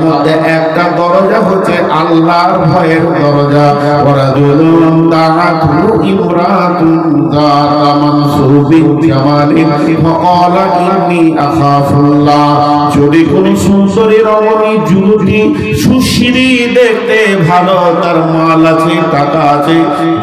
মধ্যে একটা দরজা হচ্ছে আল্লাহর ভয়ের দরজা। ওয়ারাজুলুন দাআতু ইমরাতুন যাতা মানসুবিন জামালিন ফাকালা ইন্নী আখাফুল্লাহ। যদি কোন সুন্দরী রমণী যুবতী সুশ্রী দেখতে ভালো, তার মাল আছে, টাকা আছে,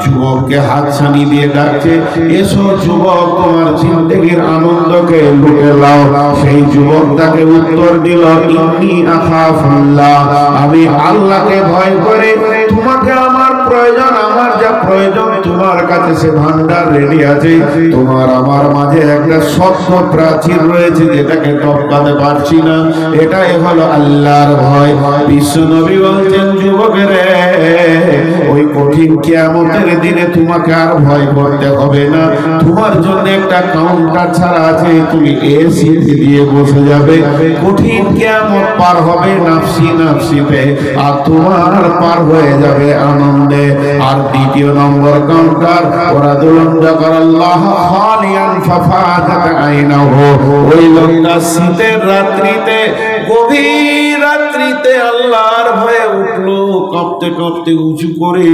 যুবককে হাতছানি দিয়ে ডাকছে, এসো যুবক, তোমার জিন্দেগির আনন্দকে লুটে নাও। সেই যুবক তাকে উত্তর দিল, ইন্নী আখাফুল্লাহ, আমি আল্লাহকে ভয় করে, তোমাকে আমার প্রয়োজন, আমার যা প্রয়োজন তোমার কাছে সে ভান্ডার রেডি আছে। তোমার আমার মাঝে একটা শক্ত প্রাচীর রয়েছে যেটাকে টপকাতে পারছি না, এটাই হলো আল্লাহর ভয়। বিশ্ব নবী বলছেন, যুবকেরে, ওই কঠিন কিয়ামতের দিনে তোমাকে আর ভয় করতে হবে না। তোমার জন্য একটা কাউন্টার ছাড়া আছে, তুমি এসি দিয়ে বসে যাবে। কঠিন কিয়ামত পার হবে নাফসি নাফসিতে, আর তোমার পার হয়ে যাবে আনন্দে। আর দ্বিতীয় নম্বর কাউন্টার, ওরাদুলুন যাকারাল্লাহ খালিয়ান ফাফাজাত আইনাহু, ওই লোকটা শীতের রাত্রিতে, গভীর রাত্রিতে আল্লাহর ভয়ে উঠলো, কাঁপতে কাঁপতে উঁচু করে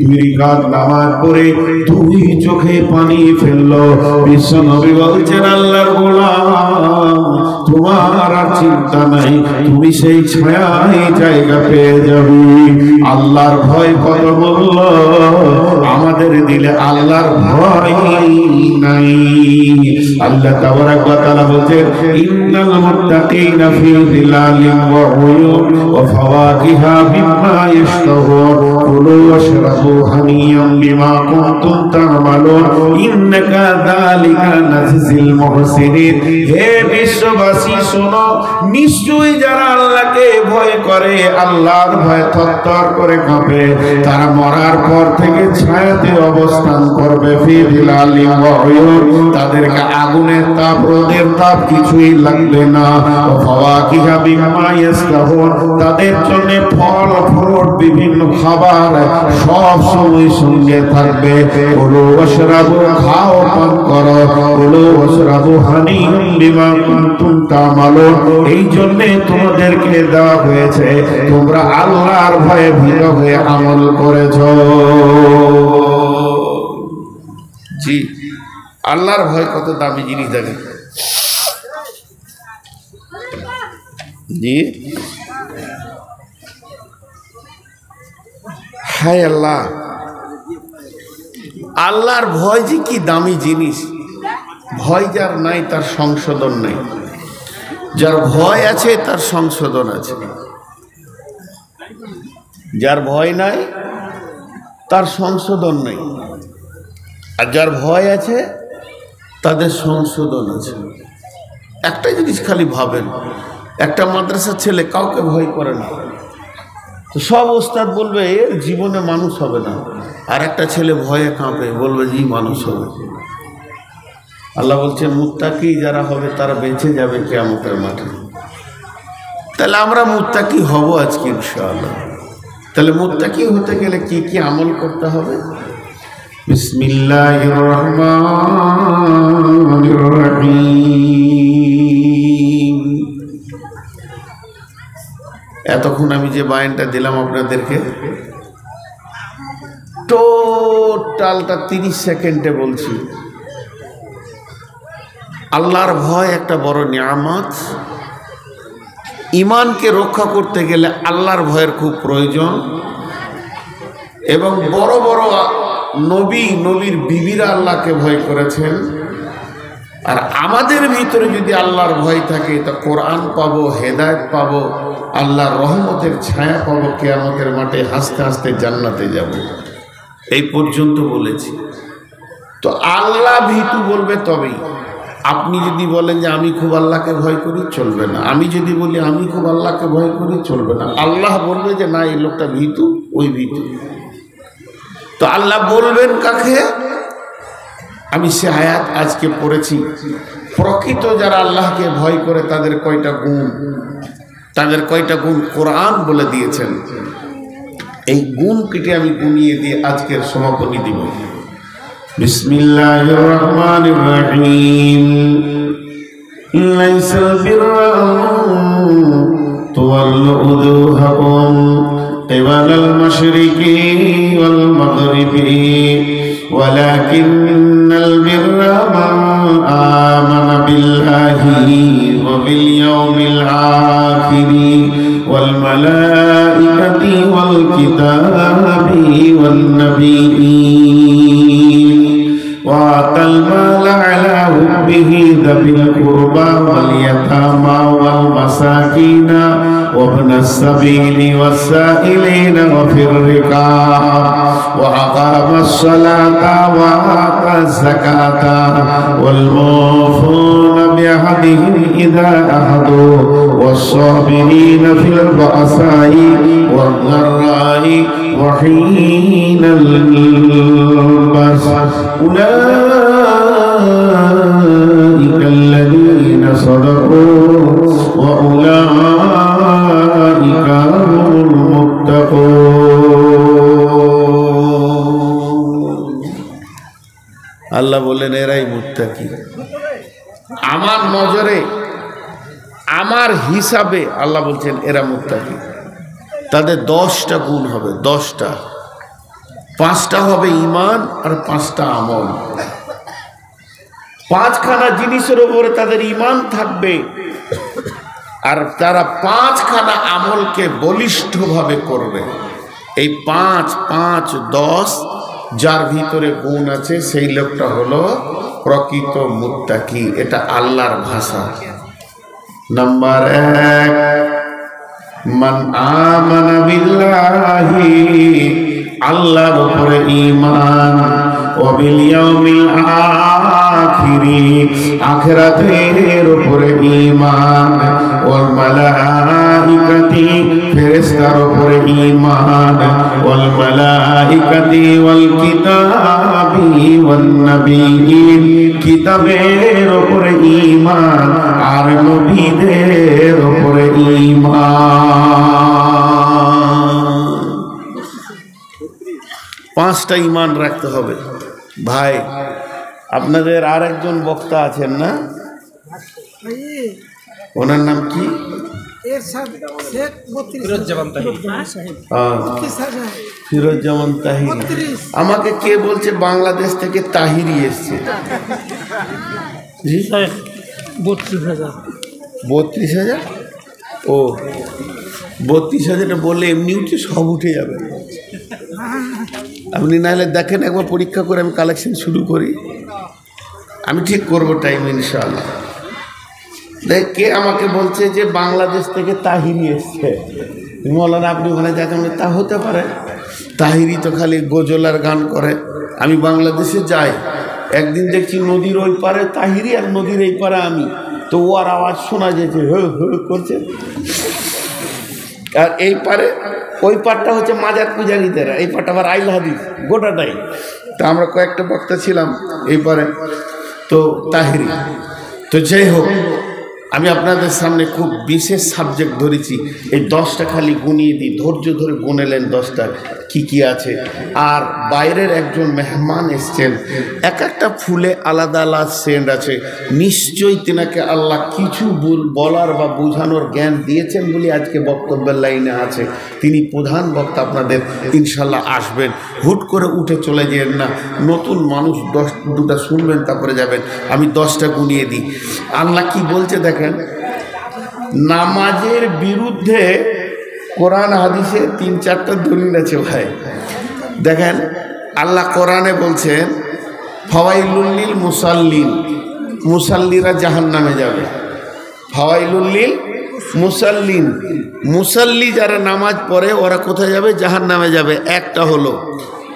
2 রাকাত নামাজ পড়ে 2 চোখে পানি ফেললো। বিশ্ব নবী বলছেন, আল্লাহর গোলাম, তোমার আর চিন্তা নাই, তুমি সেই ছায়ায় জায়গা পেয়ে যাবে। আল্লাহর ভয় কত মূল্য, আমাদের দিলে আল্লাহর ভয় নাই। আল্লাহ তাবারাক ওয়া তাআলা বলেন, ইন্নাল মুত্তাকিনা ফি যিলালিন ওয়া উয়ুন ওয়া ফাওয়াকিহা মিম্মা ইয়াশতাহুন কুলু ওয়াশরাবু হানিয়াম বিমা কুনতুম তা'মালুন ইন্নাকা যালিকা নাজিল মুহসিনিন। হে বিশ্ববাসী শোনো, নিশ্চয়ই যারা আল্লাহকে ভয় করে, আল্লাহর ভয়ে থরথর করে কাঁপে, তারা মরার পর থেকে ছায়াতে অবস্থান করবে। ফি যিলালিন ওয়া উয়ুন, তাদেরকে আগুনের তাপ, রোদের তাপ কিছুই লাগবে না। ফাওয়াকিহা বিমা ইয়াশতাহুন, তাদের জন্য ফল ফ্রুট, বিভিন্ন খাবার সব সময় সঙ্গে থাকবে। কুলু ওয়াশরাবু, খাও পান করো, কুলু ওয়াশরাবু হানিয়াম বিমা কুনতুম তা'মালুন, এই জন্য তোমাদেরকে দেওয়া হয়েছে, তোমরা আল্লাহর ভয়ে ভীত হয়ে আমল করেছো। জি, আল্লাহর ভয় কত দামি জিনিস দেখেন। জি, হায় আল্লাহ, আল্লাহর ভয় যে কি দামি জিনিস। ভয় যার নাই তার সংশোধন নাই, যার ভয় আছে তার সংশোধন আছে। যার ভয় নাই তার সংশোধন নেই, আর যার ভয় আছে তাদের সংশোধন আছে। একটা জিনিস খালি ভাবেন, একটা মাদ্রাসার ছেলে কাউকে ভয় করে না, তো সব ওস্তাদ বলবে এর জীবনে মানুষ হবে না, আর একটা ছেলে ভয়ে কাঁপে, বলবে জি মানুষ হবে। আল্লাহ বলছেন, মুত্তাকি যারা হবে তারা বেঁচে যাবে কিয়ামতের মাঠে। তাহলে আমরা মুত্তাকি হব আজকে ইনশাআল্লাহ। তাহলে মুত্তাকি হতে গেলে কি কি আমল করতে হবে? বিসমিল্লাহির রহমানির রহিম। এতক্ষণ আমি যে বায়ানটা দিলাম আপনাদেরকে, টোটালটা 30 সেকেন্ডে বলছি। আল্লাহর ভয় একটা বড় নিয়ামত। ঈমানকে রক্ষা করতে গেলে আল্লাহর ভয়ের খুব প্রয়োজন। এবং বড় বড় নবী, নবীর বিবিরা আল্লাহকে ভয় করেছেন। আর আমাদের ভিতরে যদি আল্লাহর ভয় থাকে, তা কোরআন পাবো, হেদায়েত পাবো, আল্লাহর রহমতের ছায়া পাবো, কিয়ামতের মাঠে হাসতে হাসতে জান্নাতে যাব। এই পর্যন্ত বলেছি। তো আল্লাহ ভীতু বলবে তবেই। আপনি যদি বলেন যে আমি খুব আল্লাহকে ভয় করি, চলবে না। আমি যদি বলি আমি খুব আল্লাহকে ভয় করি, চলবে না। আল্লাহ বলবে যে না, এই লোকটা ভীতু, ওই ভীতু। তো আল্লাহ বলবেন কাকে? আমি সে আয়াত আজকে পড়েছি। প্রকৃত যারা আল্লাহকে ভয় করে তাদের কয়টা গুণ, তাদের কয়টা গুণ কোরআন বলে দিয়েছেন। এই গুণ কেটে আমি গুনিয়ে দিয়ে আজকের সমাপনী দিব। বিসমিল্লাহির রহমানির রহিম। লাইসাল বিররা তুওয়াল্লু উজুহাকুম কিবালাল মাশরিকি ওয়াল মাগরিবি ওয়ালাকিন্নাল বিররা মান আমানা বিল্লাহি ওয়া বিল ইয়াউমিল আখিরি ওয়াল মালাইকাতি ওয়াল কিতাবি ওয়ান নাবিয়্যিন وآتى المال على حبه ذوي القربى واليتامى والمساكين وابن السبيل والسائلين وفي الرقاب وأقام الصلاة وآتى الزكاة والموفون بعهدهم إذا عاهدوا والصابرين في البأساء والضراء وحين البأس أولئك الذين صدقوا وأولئك هم المتقون আল্লাহ বলেন এরাই মুত্তাকি। আমার নজরে আমার হিসাবে আল্লাহ বলছেন এরা মুত্তাকি। তাদের 10টা গুণ হবে, 10টা। 5টা হবে ঈমান আর 5টা আমল। 5খানা জিনিসের উপরে তাদের ঈমান থাকবে আর তারা 5খানা আমলকে বলিষ্ঠভাবে করবে। এই 5, 5, 10 যার ভিতরে গুণ আছে সেই লোকটা হলো প্রকৃত মুত্তাকি। এটা আল্লাহর ভাষা। নাম্বার 1, মান আমানা বিল্লাহি, আল্লাহর উপরে ঈমান, ওয়া বিল ইয়াউমিল আখিরি, আখিরাতের উপরে ঈমান, ওয়াল মালাইকাতি, ফেরেশতার উপরে ঈমান, ওয়াল মালাইকাতি ওয়াল কিতাবি ওয়ান নাবিয়্যিন, কিতাবের উপরে ঈমান আর নবীদের উপরে ঈমান। 5টা ঈমান রাখতে হবে ভাই। আপনাদের আর একজন বক্তা আছেন না, ওনার নাম কি? ফিরোজ্জামান তাহিরি। আমাকে কে বলছে বাংলাদেশ থেকে তাহিরি এসছে? 32,000। ও 32,000 বললে এমনি উঠে সব উঠে যাবে। আপনি নাহলে দেখেন, একবার পরীক্ষা করে আমি কালেকশন শুরু করি। আমি ঠিক করবো টাইম ইনশাআল্লাহ। দেখ কে আমাকে বলছে যে বাংলাদেশ থেকে তাহিরি এসছে। মৌলানা আপনি ওখানে যাচ্ছেন, তা হতে পারে। তাহিরি তো খালি গজলার গান করে। আমি বাংলাদেশে যাই, একদিন দেখছি নদীর ওই পারে তাহিরি আর নদীর এই পারে আমি, তো ওর আওয়াজ শোনা যেছে, হো হো করছে। আর এই পারে ওই পারটা হচ্ছে মাজার পূজারীদেরা, এই পারটা আবার আইল হাদিস গোটাটাই। তা আমরা কয়েকটা বক্তা ছিলাম এই পারে, তো তাহিরি। তো যাই হোক, আমি আপনাদের সামনে খুব বিশেষ সাবজেক্ট ধরেছি। এই 10টা খালি গুনিয়ে দিই, ধৈর্য ধরে গুনেলেন 10টা কি কি আছে। আর বাইরের একজন মেহমান এসছেন, এক একটা ফুলে আলাদা আলাদা সেন্ট আছে। নিশ্চয়ই তিনাকে আল্লাহ কিছু বলার বা বোঝানোর জ্ঞান দিয়েছেন বলে আজকে বক্তব্যের লাইনে আছে। তিনি প্রধান বক্তা, আপনাদের ইনশাল্লাহ আসবেন। হুট করে উঠে চলে যেন না, নতুন মানুষ 2টা শুনবেন তারপরে যাবেন। আমি 10টা গুনিয়ে দিই। আল্লাহ কি বলছে দেখেন, নামাজের বিরুদ্ধে কোরআন হাদিসে 3-4টা দলিল আছে ভাই। দেখেন আল্লাহ কোরআনে বলছেন ফাওয়াইলুল লিল মুসাল্লিন, মুসাল্লিরা জাহান্নামে যাবে। ফাওয়াইলুল লিল মুসাল্লিন, মুসাল্লি যারা নামাজ পড়ে ওরা কোথায় যাবে? জাহান্নামে যাবে। একটা হলো।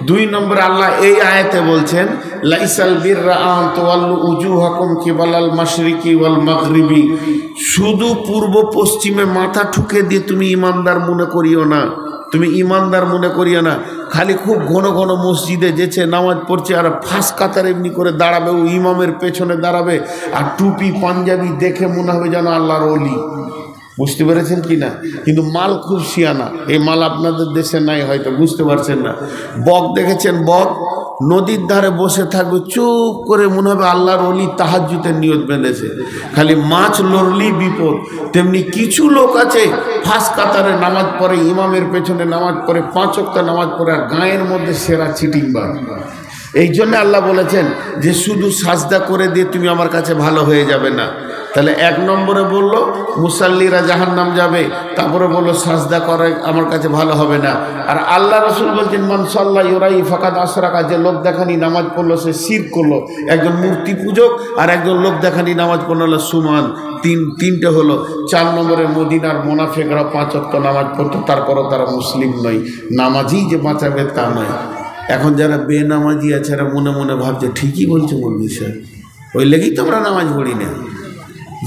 2 নম্বর আল্লাহ এই আয়াতে বলছেন লাইসাল বিররা আন তুওয়াল্লু উজুহাকুম কিবালাল মাশরিকি ওয়াল মাগরিবি, শুধু পূর্ব পশ্চিমে মাথা ঠুকে দিয়ে তুমি ইমানদার মনে করিও না, তুমি ইমানদার মনে করিও না। খালি খুব ঘন ঘন মসজিদে যেছে, নামাজ পড়ছে আর ফাঁস কাতার এমনি করে দাঁড়াবে, ও ইমামের পেছনে দাঁড়াবে আর টুপি পাঞ্জাবি দেখে মনে হবে যেন আল্লাহর ওলি। বুঝতে পেরেছেন কি না? কিন্তু মাল খুব শিয়ানা, এই মাল আপনাদের দেশে নাই, হয়তো বুঝতে পারছেন না। বক দেখেছেন? বক নদীর ধারে বসে থাকবে চুপ করে, মনে হবে আল্লাহর ওলি তাহাজ্জুদের নিয়ত বেঁধেছে, খালি মাছ লড়লি বিপদ। তেমনি কিছু লোক আছে ফাঁস কাতারে নামাজ পড়ে, ইমামের পেছনে নামাজ পড়ে, 5 ওয়াক্ত নামাজ পড়ে, আর গায়ের মধ্যে সেরা চিটিংবাজ। এই জন্য আল্লাহ বলেছেন যে শুধু সাজদা করে দিয়ে তুমি আমার কাছে ভালো হয়ে যাবে না। তাহলে 1 নম্বরে বললো মুসাল্লিরা জাহান্নাম যাবে, তারপরে বললো সাজদা করে আমার কাছে ভালো হবে না। আর আল্লাহ রসুল বলছেন মান সাল্লা ইউরাই ফাকাদ আশরাকা, যে লোক দেখানি নামাজ পড়লো সে শিরক করলো। একজন মূর্তি পূজক আর একজন লোক দেখানি নামাজ পড়লো সুমান, তিনটে হলো। 4 নম্বরে মদিনার মোনাফেকরা 5 ওয়াক্ত নামাজ পড়তো, তারপরও তারা মুসলিম নয়। নামাজই যে বাঁচাবে তা নয়। এখন যারা বেনামাজি আছে এরা মনে মনে ভাবছে ঠিকই বলছে মৌলভী সাহেব, ওই লেগেই তো আমরা নামাজ পড়ি না।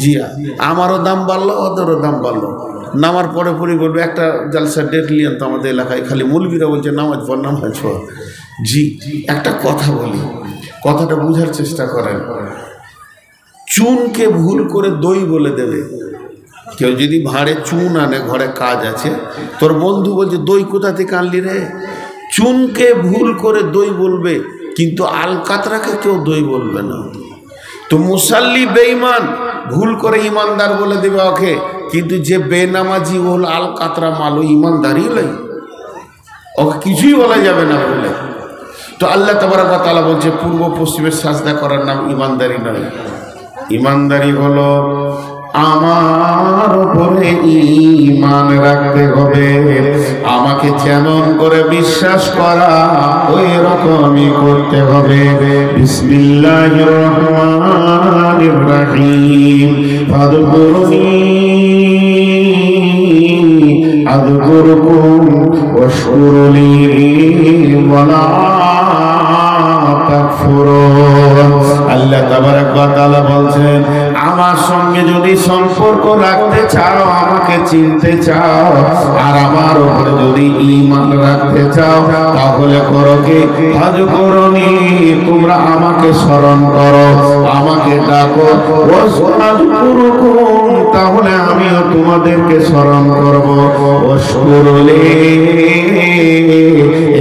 জি আমারও দাম বাড়লো, ওদেরও দাম বাড়লো। নামার পরে বলবে একটা জালসা ডেট লিয়ান তো আমাদের এলাকায়, খালি মৌলভীরা বলছে নামাজ পড় নামাজ পড়। জি একটা কথা বলি, কথাটা বুঝার চেষ্টা করেন। চুনকে ভুল করে দই বলে দেবে। কেউ যদি ভাঁড়ে চুন আনে, ঘরে কাজ আছে, তোর বন্ধু বলছে দই কোথা থেকে আনলি রে, চুনকে ভুল করে দই বলবে, কিন্তু আলকাতরাকে কেউ দই বলবে না। তো মুসাল্লি বেঈমান ভুল করে ইমানদার বলে দেবে ওকে, কিন্তু যে বেনামাজি হল আলকাতরা মালো ইমানদারই লই, ওকে কিছুই বলা যাবে না বলে। তো আল্লাহ তাবারক ওয়া তাআলা বলছে পূর্ব পশ্চিমের সাজদা করার নাম ইমানদারি নয়। ইমানদারি হলো আমার উপরে ঈমান রাখতে হবে, আমাকে যেমন করে বিশ্বাস করা ওই রকমই করতে হবে। বিসমিল্লাহির রহমানির রহিম। ফাদকুরুনি আযকুরকুম ওয়াশকুরুলি ওয়ালা তাকফুরুন। আল্লাহ তাবারক ওয়া তাআলা বলছেন আমার সঙ্গে যদি সম্পর্ক রাখতে চাও, আমাকে চিনতে চাও, আর আমার উপরে যদি ঈমান রাখতে চাও, তাহলে করো কি ফাযকুরুনি, তোমরা আমাকে স্মরণ করো, আমাকে ডাকো, ওয়াশকুরুকুম, তাহলে আমিও তোমাদেরকে স্মরণ করব, ওয়াশকুরুলি,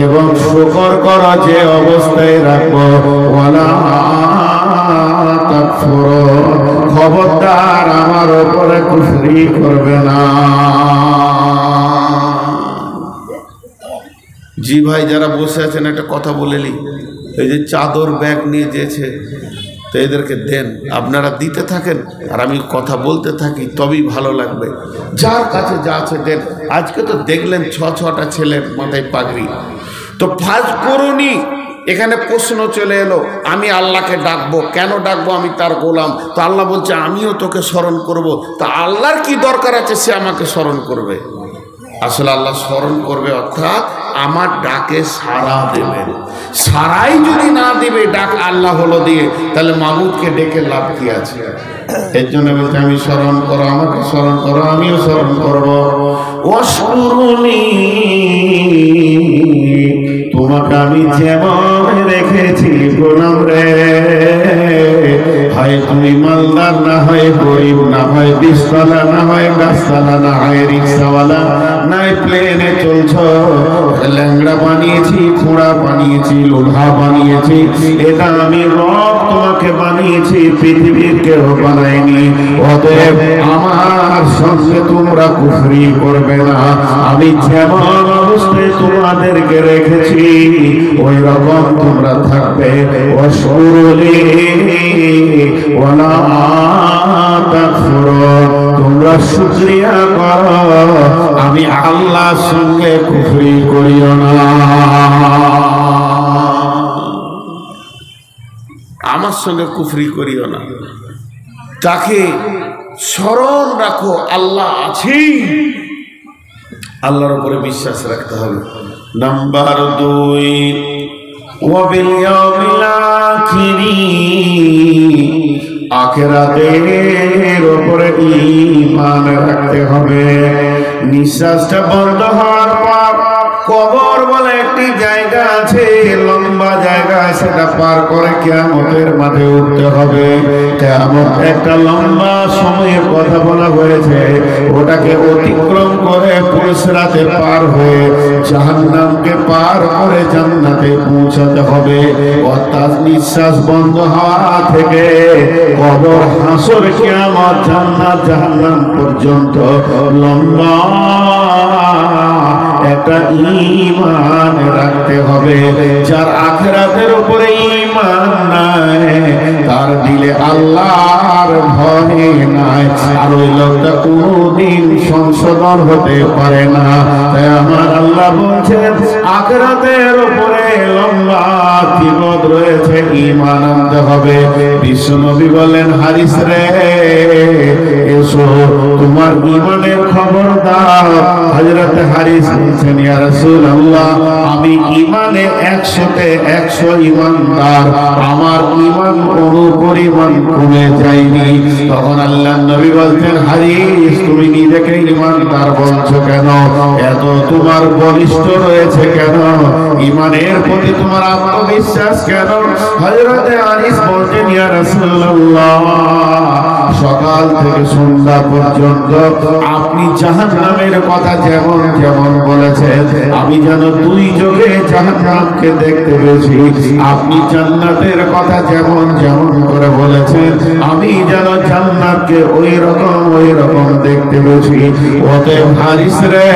এবং শুকর করো যে অবস্থায় রাখবো, ওয়ালা তাকফুরুন, খবরদার আমার উপরে কুফরি করবে না। জি ভাই যারা বসে আছেন একটা কথা বলেলি, এই যে চাদর ব্যাগ নিয়ে যেছে, তো এদেরকে দেন, আপনারা দিতে থাকেন আর আমি কথা বলতে থাকি, তবেই ভালো লাগবে। যার কাছে যা আছে দেন। আজকে তো দেখলেন 6টা ছেলের মাথায় পাগড়ি। তো ফাযকুরুনি, এখানে প্রশ্ন চলে এলো, আমি আল্লাহকে ডাকবো, কেন ডাকবো? আমি তার গোলাম। তো আল্লাহ বলছে আমিও তোকে স্মরণ করব। তা আল্লাহর কি দরকার আছে সে আমাকে স্মরণ করবে? আসলে আল্লাহ স্মরণ করবে অর্থাৎ আমার ডাকে সাড়া দেবেন। সাড়াই যদি না দিবে, ডাক আল্লাহ হলো দিয়ে, তাহলে মাবুদকে ডেকে লাভ কি আছে? এর জন্য বলছে আমি স্মরণ করো, আমাকে স্মরণ করো, আমিও স্মরণ করবো। ওয়াশকুরুনি, তোমাকে আমি যেমন রেখেছি গোলাম রে, হয় তুমি মালদার, না হয় গরিব, না হয় 20 না হয় গাছতলা, না হয় রিক্সাওয়ালা, নাই প্লেনে চলছ, ল্যাংড়া বানিয়েছি, খোঁড়া বানিয়েছি, লোহা বানিয়েছি, এটা আমি রব তোমাকে বানিয়েছি, পৃথিবীর কেউ বানায়নি। অতএব আমার সঙ্গে তোমরা কুফরি করবে না। আমি যেমন অবস্থায় তোমাদেরকে রেখেছি ওই রকম তোমরা থাকবে। ওয়াশকুরুলি ওয়ালা তাকফুরুন, তোমরা শুকরিয়া করো, আমি আল্লাহর সঙ্গে কুফরি করিও না। আমার সঙ্গে কুফরি করিও না। তাকে স্মরণ রাখো, আল্লাহ আছে, আল্লাহর উপরে বিশ্বাস রাখতে হবে। নাম্বার 2, ওয়াবিল ইয়াউমিল আখিরি, আখিরাতের উপরে ঈমান রাখতে হবে। নিঃশ্বাসটা বন্ধ হওয়ার পর কবর বলে একটি জায়গা আছে, লম্বা জায়গা, সেটা পার করে কিয়ামতের মাঠে উঠতে হবে। কিয়ামত একটা লম্বা সময়ের কথা বলা হয়েছে, ওটাকে অতিক্রম করে পুরসরাতে পার হয়ে জাহান্নামকে পার করে জান্নাতে পৌঁছাতে হবে। অর্থাৎ নিঃশ্বাস বন্ধ হওয়া থেকে কবর, হাসর, কিয়ামত, জান্নাত, জাহান্নাম পর্যন্ত লম্বা একটা ঈমান রাখতে হবে। যার আখিরাতের উপরে ঈমান নাই, তার দিলে আল্লাহর ভয় নাই, আর ওই লোকটা কোনদিন সংশোধন হতে পারে না। তাই আমার আল্লাহ বলছেন আখিরাতের উপরে লম্বা কিবত রয়েছে, ঈমান আনতে হবে। বিশ্বনবী বলেন, হারিস রে এসো তোমার ঈমানের খবর দাও। হযরত হারিস বলছেন, ইয়া রাসূলুল্লাহ, আমি ঈমানে 100-তে 100 ঈমানদার, আমার ঈমান কোনো পরিমাণ কমে যায়নি। তখন আল্লাহর নবী বলছেন, হারিস তুমি নিজেকে ঈমানদার বলছো কেন? এত তোমার বলিষ্ঠ রয়েছে কেন? ঈমানের প্রতি তোমার আত্মবিশ্বাস কেন? হযরত হারিস বলছেন, ইয়া রাসূলুল্লাহ, সকাল থেকে সন্ধ্যা পর্যন্ত আপনি জাহান্নামের কথা যেমন যেমন বলেছেন, আমি যেন 2 চোখে জাহান্নামকে দেখতে পেয়েছি। আপনি জান্নাতের কথা যেমন যেমন করে বলেছেন, আমি যেন জান্নাতকে ওই রকম দেখতে পেয়েছি। অতএব হারিস রে,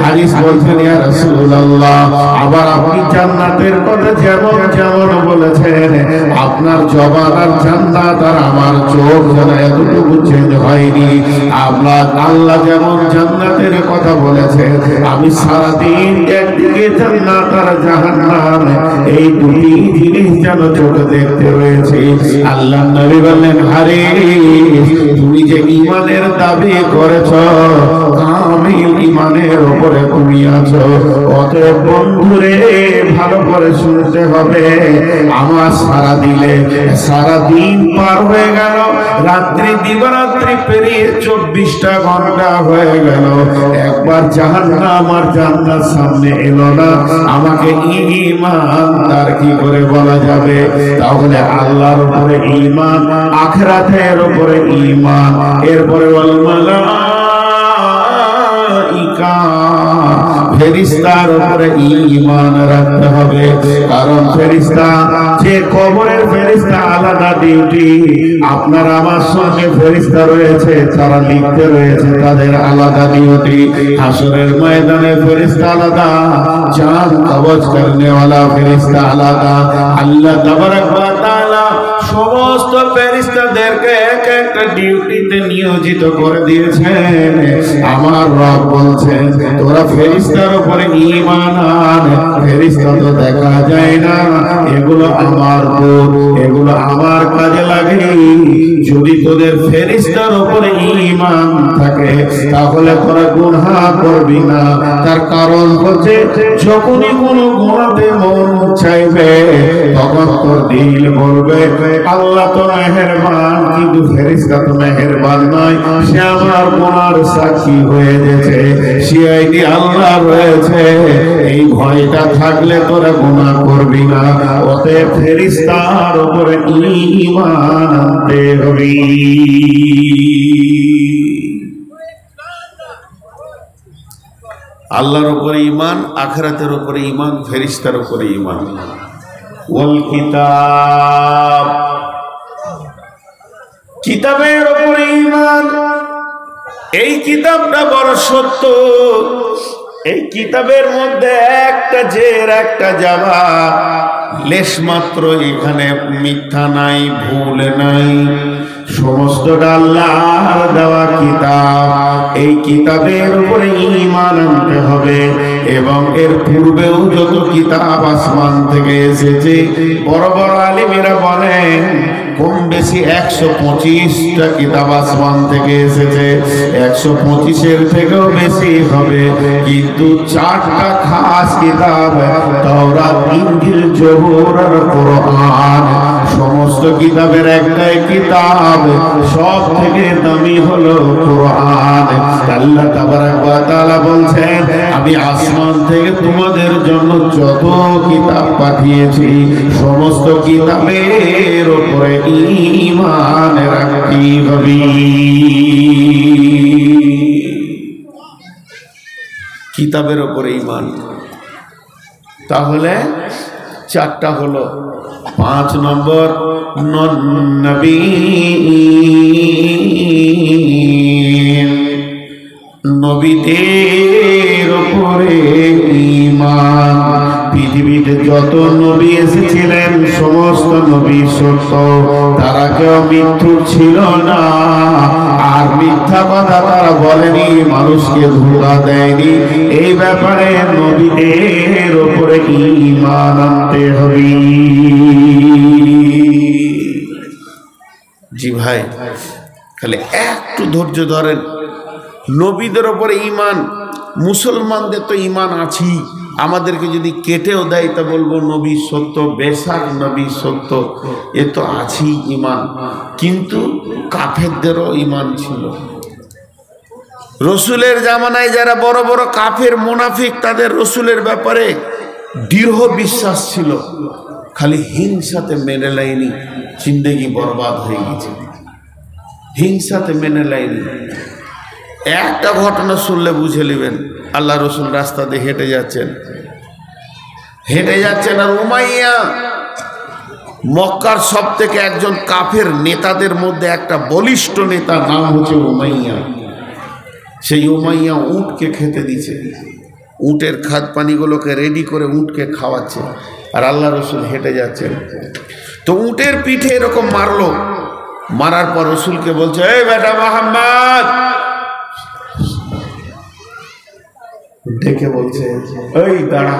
হারিস বলছেন, ইয়া রাসূলুল্লাহ, আবার আপনি জান্নাতের কথা যেমন যেমন বলেছেন, আপনার জবান আর জান্নাত আর আমার চোখ যেন এতটুকু চেঞ্জ হয়নি। আপনার আল্লাহ যেমন জান্নাতের কথা বলেছেন, আমি সারাদিন একদিকে জান্নাত আর জাহান্নাম, এই দুটি জিনিস যেন চোখে দেখতে রয়েছে। আল্লাহ নবী বললেন, হারিস তুমি যে ঈমানের দাবি করেছো, কামিল ঈমানের উপরে তুমি আছো। অতএব বন্ধুরে ভালো করে শুনতে হবে, আমার সারাদিন পার হয়ে গেল, রাত্রি দিবারাত্রি পেরিয়ে 24টা ঘন্টা হয়ে গেল, একবার জাহান্নাম আর জান্নাত সামনে এলো না, আমাকে ঈমানদার কি করে বলা যাবে? তাহলে আল্লাহর উপরে ঈমান, আখিরাতের উপরে ঈমান, এরপরে ওয়াল মালাইকা, ফেরেশতার উপরে ঈমান রাখতে হবে। কারণ ফেরেশতা, যে কবরের ফেরেশতা আলাদা ডিউটি, আপনার আমার সঙ্গে ফেরেশতা রয়েছে, তারা লিখতে রয়েছে, তাদের আলাদা ডিউটি। হাসরের ময়দানে ফেরেশতা আলাদা, জান কবজ করনে ওয়ালা ফেরেশতা আলাদা। আল্লাহ তাবারক ওয়া তাআলা সমস্ত ফেরেশতাদেরকে এক একটা ডিউটিতে নিয়োজিত করে দিয়েছেন। আমার রব বলছেন, তোরা ফেরেশতার উপরে ঈমান আন। ফেরেশতা তো দেখা যায় না, এগুলো আমার গুণ, এগুলো আমার কাজে লাগে। যদি তোদের ফেরেশতার উপরে ঈমান থাকে, তাহলে তোরা গুনাহ করবি না। তার কারণ হচ্ছে, যখনই কোনো গুনাহতে মন চাইবে, তখন তোর দিল বলবে, আল্লাহ তো মেহেরবান, কিন্তু ফেরেশতা তো মেহেরবান নয়, সে আমার গুনার সাক্ষী হয়ে গেছে, সিআইডি আল্লাহ রয়েছে। এই ভয়টা থাকলে তোরা গুনাহ করবি না। অতএব ফেরেশতার উপরে ঈমান আনতে হবে। আল্লাহর উপরে ঈমান, আখিরাতের উপরে ঈমান, ফেরেশতার উপরে ঈমান। ওয়াল কিতাব, কিতাবের উপরে ঈমান। এই কিতাবটা বড় সত্য, এই কিতাবের মধ্যে একটা জের একটা জাবা, লেশ মাত্র এখানে মিথ্যা নাই, ভুল নাই, সমস্তটা আল্লাহর দেওয়া কিতাব। এই কিতাবের উপরে ঈমান আনতে হবে। এবং এর পূর্বেও যত কিতাব আসমান থেকে এসেছে, বড় বড় আলিমেরা বলেন কম বেশি 125টা কিতাব আসমান থেকে এসেছে। 125-এর থেকেও বেশি হবে, কিন্তু 4টা খাস কিতাব, তাওরাত, ইনজিল, জবুর আর কোরআন, সমস্ত কিতাবের একটাই কিতাব, সব থেকে দামি হলো কোরআন। আল্লাহ তাবারক ওয়া তাআলা বলছেন, আমি আসমান থেকে তোমাদের জন্য যত কিতাব পাঠিয়েছি সমস্ত কিতাবের উপরে ঈমান রাখতে হবে। কিতাবের উপরে ঈমান। তাহলে চারটা হলো। 5 নম্বর, নবী নবীদের উপরে ঈমান। পৃথিবীতে যত নবী এসেছিলেন সমস্ত নবী সত্য, তারা কেউ মিথ্যুক ছিল না। আর মিথ্যা কথা তারা বলেনি, মানুষকে ধোঁকা দেয়নি। এই ব্যাপারে নবীদের উপরে ঈমান আনতে হবে। জি ভাই, খালি একটু ধৈর্য ধরেন। নবীদের উপরে ঈমান, মুসলমানদের তো ঈমান আছেই, আমাদেরকে যদি কেটেও দেয় তা বলবো নবী সত্য, বেশাক নবী সত্য, এ তো আছেই ঈমান। কিন্তু কাফেরদেরও ঈমান ছিল। রসুলের জামানায় যারা বড় বড় কাফের মুনাফিক, তাদের রসুলের ব্যাপারে দৃঢ় বিশ্বাস ছিল, খালি হিংসাতে মেনে লাইনি, জিন্দেগি বরবাদ হয়ে গেছে। হিংসাতে মেনে লাইনি। একটা ঘটনা শুনলে বুঝে নেবেন। আল্লাহ রসুল রাস্তা দিয়ে হেঁটে যাচ্ছেন আর উমাইয়া, মক্কার সব থেকে একজন কাফের নেতাদের মধ্যে একটা বলিষ্ঠ নেতা, নাম হচ্ছে উমাইয়া। সেই উমাইয়া উটকে খেতে দিচ্ছে, উটের খাদ পানিগুলোকে রেডি করে উটকে খাওয়াচ্ছে, আর আল্লাহ রসুল হেঁটে যাচ্ছেন। তো উটের পিঠে এরকম মারলো, মারার পর রসুলকে বলছে, এই বেটা মুহাম্মদ, ডেকে বলছে, এই দাঁড়া,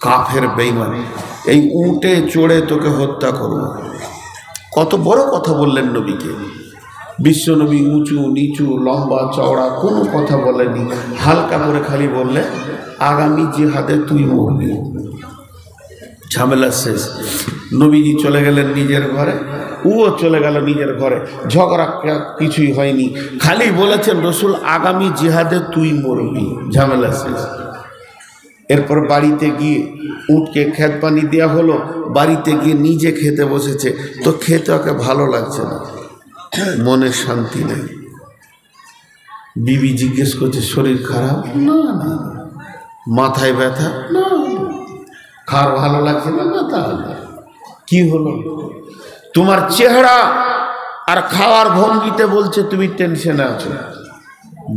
কাফের বেঈমান, এই উটে চড়ে তোকে হত্যা করব। কত বড় কথা বললেন নবীকে। বিশ্ব নবী উঁচু নিচু লম্বা চওড়া কোনো কথা বলেনি, হালকা করে খালি বললে, আগামী জিহাদে তুই মরবি। ঝামেলা শেষ। নবীজি চলে গেলেন নিজের ঘরে, ও চলে গেল নিজের ঘরে, ঝগড়া কিছুই হয়নি, খালি বলেছেন রসুল আগামী জিহাদে তুই মরবি, ঝামেলা শেষ। এরপর বাড়িতে গিয়ে উটকে খেত পানি দেওয়া হলো, বাড়িতে গিয়ে নিজে খেতে বসেছে, তো খেতে ওকে ভালো লাগছে না, মনে শান্তি নেই। বিবি জিজ্ঞেস করছে, শরীর খারাপ? না না। মাথায় ব্যথা? না। খাওয়ার ভালো লাগছে না? না। তাহলে কি হলো? তোমার চেহারা আর খাওয়ার ভঙ্গিতে বলছে তুমি টেনশনে আছো।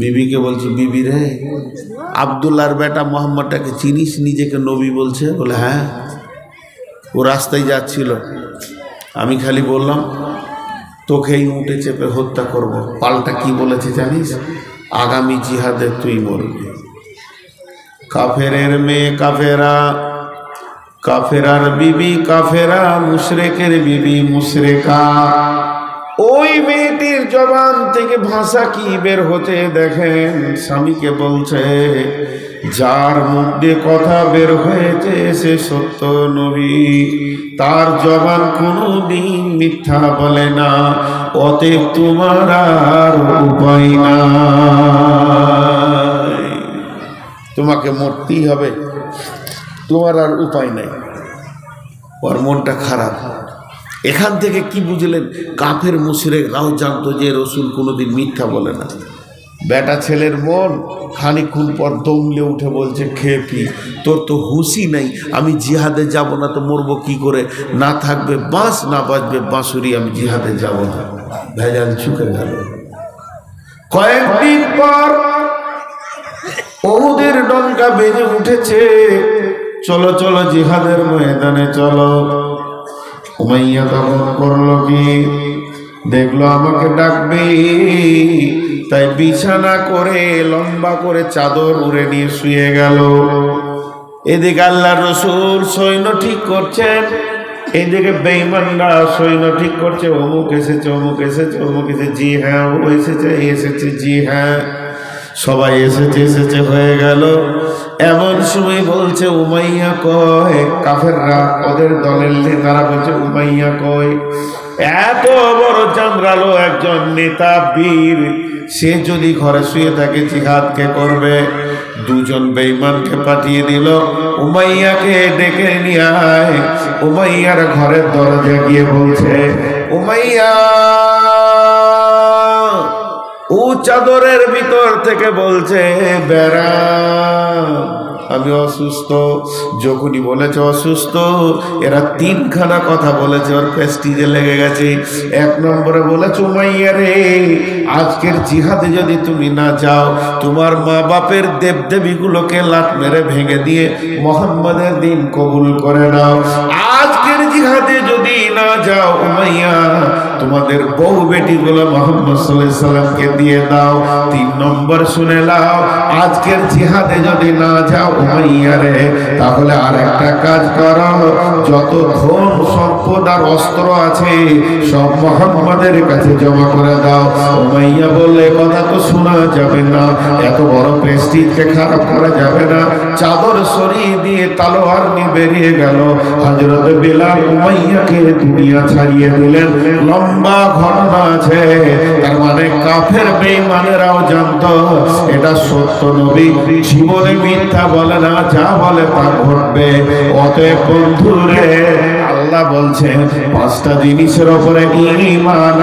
বিবিকে বলছে, বিবি রে, আব্দুল্লাহর বেটা মোহাম্মদটাকে চিনিস? নিজেকে নবী বলছে। বলে হ্যাঁ, ও রাস্তায় যাচ্ছিল, আমি খালি বললাম তোকে এই উঠে চেপে হত্যা করব। পাল্টা কি বলেছে জানিস? আগামী জিহাদে তুই মরবি। কাফেরের মেয়ে কাফেরা, কাফেরার বিবি কাফেরা, মুশরিকের বিবি মুশরিকা। ওই মেয়েটির জবান থেকে ভাষা কি বের হতে দেখেন, স্বামীকে বলছে, যার মুখ দিয়ে কথা বের হয়েছে সে সত্য নবী, তার জবান কোনোদিন মিথ্যা বলে না, অতএব তোমার আর উপায় নাই, তোমাকে মরতেই হবে, তোমার আর উপায় নাই। ওর মনটা খারাপ। এখান থেকে কি বুঝলেন? কাফের মুশরিকরাও জানতো যে রসুল কোনোদিন মিথ্যা বলে না। বেটা ছেলের মন খানিকক্ষণ পর দমলে উঠে বলছে, খেয়ে পি, তোর তো হুঁশই নাই, আমি জিহাদে যাব না তো মরবো কি করে? না থাকবে বাঁশ, না বাজবে বাঁশুরি, আমি জিহাদে যাব না। ভেজাল চুকে গেল। কয়েকদিন পর উহুদের ডঙ্কা বেজে উঠেছে, চলো চলো জিহাদের ময়দানে চলো। উমাইয়া তখন করলো কি, দেখলো আমাকে ডাকবে, তাই বিছানা করে লম্বা করে চাদর উড়ে নিয়ে শুয়ে গেল। এদিকে আল্লাহর রাসূল সৈন্য ঠিক করছেন, এদিকে বেঈমানরা সৈন্য ঠিক করছে, অমুক এসেছে, অমুক এসেছে, অমুক এসেছে, জি হ্যাঁ ও এসেছে, এসেছে, জি হ্যাঁ সবাই এসেছে, এসেছে হয়ে গেল। এমন সময় বলছে উমাইয়া কয়, কাফেররা ওদের দলের নেতারা বলছে উমাইয়া কয়, এত বড় চান্দ্রালো একজন নেতা বীর, সে যদি ঘরে শুয়ে থাকে জিহাদ কে করবে? দুজন বেঈমানকে পাঠিয়ে দিল, উমাইয়াকে ডেকে নিয়ে আয়। উমাইয়ার ঘরের দরজা গিয়ে বলছে, উমাইয়া, ও চাদরের ভিতর থেকে বলছে, বেড়া আমি অসুস্থ। যখনই বলেছে অসুস্থ, এরা তিনখানা কথা বলেছে, ওর প্রেস্টিজে লেগে গেছে। এক নম্বরে বলেছে, উমাইয়া রে, আজকের জিহাদে যদি তুমি না যাও, তোমার মা বাপের দেবদেবীগুলোকে লাত মেরে ভেঙে দিয়ে মোহাম্মদের দিন কবুল করে নাও। আজকের জিহাদে যদি না যাও উমাইয়া, তোমাদের বউ বেটিগুলো মোহাম্মদ সাল্লাল্লাহু আলাইহি সাল্লামকে দিয়ে দাও। তিন নম্বর শুনে নাও, আজকের জিহাদে যদি না যাও উমাইয়া রে, তাহলে আর একটা কাজ করো, যত ধন সম্পদ আর অস্ত্র আছে সব মোহাম্মদের কাছে জমা করে দাও। উমাইয়া বললে, কথা তো শোনা যাবে না, এত বড় প্রেস্টিজকে খারাপ করা যাবে না। চাদর সরিয়ে দিয়ে তলোয়ার নিয়ে বেরিয়ে গেল। হযরত বিলাল উমাইয়াকে দুনিয়া ছাড়িয়ে দিলেন। লম্বা ঘটনা আছে, তার মানে কাফের বেঈমানেরাও জানতো এটা সত্য নবী, জীবনে মিথ্যা বলে না, যা বলে তা ঘটবে। অতএব বন্ধুরে, আল্লাহ বলছেন পাঁচটা জিনিসের উপরে ঈমান,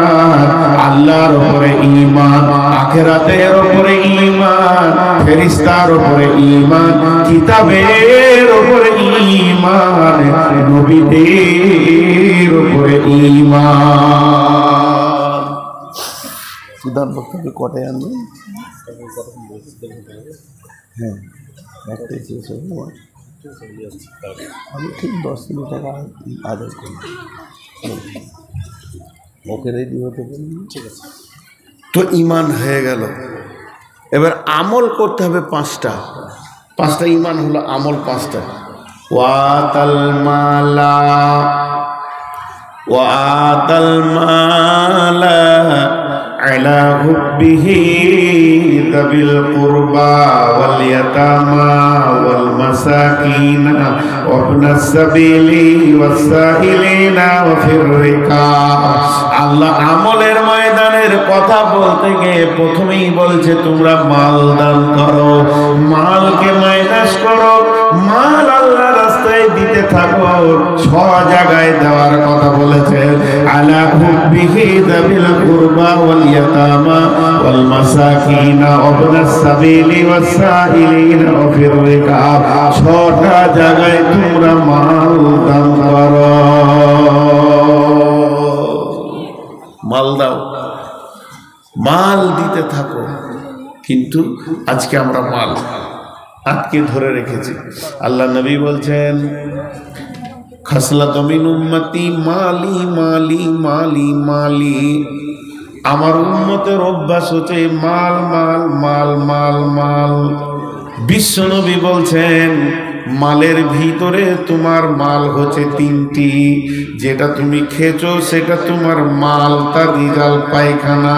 আল্লাহর উপরে ঈমান, আখিরাতের উপরে ঈমান, ফেরেশতার উপরে ঈমান, কিতাবের উপরে ঈমান, নবীদের উপরে ঈমান। সুদান বক্তব্য কটায় আনবেন? হ্যাঁ, আমি ঠিক 10 মিনিট আদায় করি, ওকে রেডি হতে পারি। ঠিক আছে, তো ঈমান হয়ে গেল। এবার আমল করতে হবে পাঁচটা। ঈমান হলো আমল পাঁচটা। ওয়াতাল মালা আলা হুব্বিহি যাবিল কুরবা ওয়াল ইয়াতামা ওয়াল মাসাকিন ওয়া ইবনাস সাবিলি ওয়াস সাইলিনা ওয়া ফির রিকাব। আল্লাহ আমলের ময়দানের কথা বলতে গিয়ে প্রথমেই বলছে, তোমরা মাল দান করো, মালকে মাইনাস করো, মাল আল্লাহর রাস্তায় দিতে থাকো। 6 জায়গায় দেওয়ার কথা বলেছে। আলা হুব্বিহি যাবিল কুরবা ওয়াল ইয়াতামা ওয়াল মাসাকিন ওয়া ইবনাস সাবিলি ওয়াস সাইলিনা ওয়া ফির রিকাব। 6টা জায়গায় তোমরা মাল দান করো। মাল দাও, মাল দিতে থাকো। কিন্তু আজকে আমরা মাল আটকে ধরে রেখেছি। আল্লাহ নবী বলছেন, খাসলাত মিন উম্মতি মালি মালি মালি মালি। আমার উম্মতের অভ্যাস হচ্ছে মাল মাল মাল মাল মাল। বিশ্ব নবী বলছেন, মালের ভিতরে তোমার মাল হচ্ছে 3টি। যেটা তুমি খেয়েছো সেটা তোমার মাল, তার রিজাল্ট পায়খানা।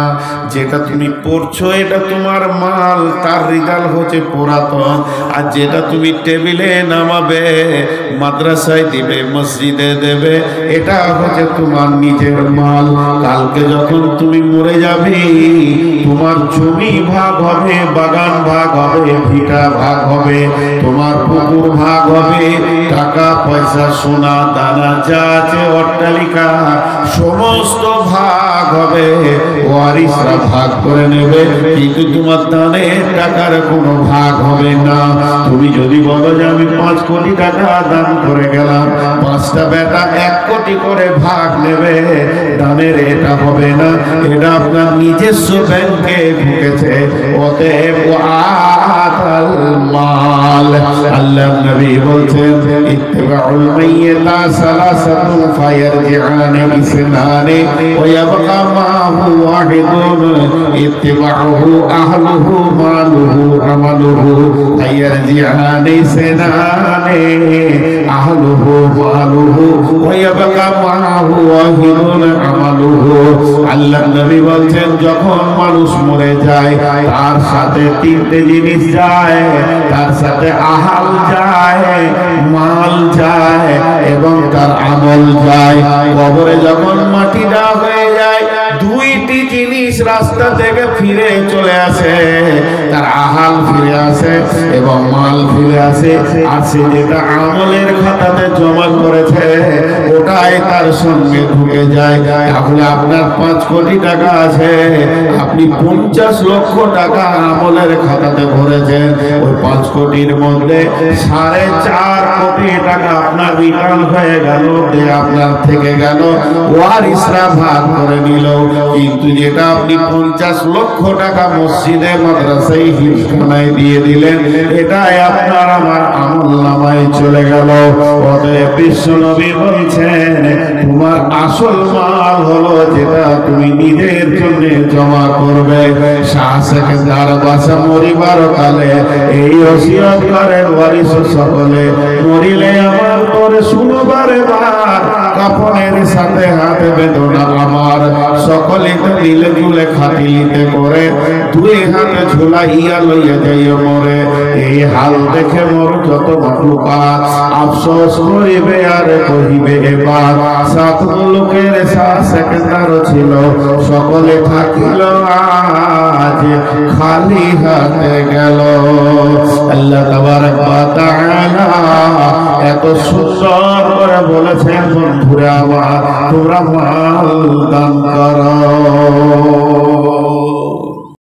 যেটা তুমি পড়ছো এটা তোমার মাল, তার রিজাল্ট হচ্ছে পুরাতন। আর যেটা তুমি টেবিলে নামাবে, মাদ্রাসায় দিবে, মসজিদে দেবে, এটা হচ্ছে তোমার নিজের মাল। কালকে যখন তুমি মরে যাবে, তোমার জমি ভাগ হবে, বাগান ভাগ হবে, ভিটা ভাগ হবে, তোমার পুকুর ভাগ হবে, টাকা পয়সা সোনা দানা যা আছে অট্টালিকা সমস্ত ভাগ হবে। ওয়ারিসরা ভাগ করে নেবে, কিন্তু তোমার দানের টাকার কোনো ভাগ হবে না। তুমি যদি বলো যে আমি 5 কোটি টাকা দান করে গেলাম, 5টা বেটা 1 কোটি করে ভাগ নেবে, দানের এটা হবে না, এটা আপনার নিজস্ব ব্যাংকে ঢুকেছে। অতএব আতাল মাল। আল্লাহ নবী বলছেন, ইত্তিবাউল মাইয়িতা সালাসাতুন ফায়ারজিআন ইসনানি ওয়া ইয়াবকা মাহু ওয়াহিদুন ইত্তিবাউহু আহলুহু মালুহু আমালুহু। ফায়ারজিআনি সেনানে আহলুহু মালুহু ওয়া ইয়াবকা মাহু ওয়াহিনুন আমালুহু। আল্লাহ নবী বলছেন যখন মানুষ মরে যায় তার সাথে তিনটে জিনিস যায়, তার সাথে আহাল যায়, মাল যায় এবং তার আমল যায়। কবরে যখন মাটি দেওয়া হয়ে যায় দুইটি জিনিস রাস্তা থেকে ফিরে চলে আসে, তার আহাল ফিরে আসে এবং মাল ফিরে আসে। আর সে যেটা আমলের খাতাতে জমা করেছে ওটাই তার সঙ্গে ঢুকে যায়। তাহলে আপনার 5 কোটি টাকা আছে, আপনি 50 লক্ষ টাকা আমলের খাতাতে ভরেছেন, ওই 5 কোটির মধ্যে 4.5 কোটি টাকা আপনার রিটার্ন হয়ে গেল, আপনার থেকে গেল, ওয়ারিসরা ভাগ করে নিল। কিন্তু যেটা আপনি 50 লক্ষ টাকা মসজিদে মাদ্রাসায় হিফখানায় দিয়ে দিলেন এটাই আপনার আমার আমলনামায় চলে গেল। অতএব বিশ্বনবী বলছেন তোমার আসল মাল হলো যেটা তুমি নিজের জন্য জমা করবে। শাহ সেকেন্দার বাসা মরিবার কালে এই ওসিয়ত করেন ওয়ারিস সকলে, মরিলে আমার করে শুনবারে বার, কাফনের সাথে হাতে বেদনা আমার, সকলে মিলে জুলে খাটিলিতে করে 2 হাতে ঝুলাইয়া লইয়া যাইয়া মরে। এই হাল দেখে মোর যত মাখলুকাত আফসোস করিবে আর কহিবে এবার 7 লোকের শাহ সেকেন্দার ছিল, সকলে থাকিল আজ খালি হাতে গেল। আল্লাহ তাবারক ওয়া তাআলা এত সুন্দর করে বলেছেন বন্ধুরা আমার তোমরা মাল দান করো।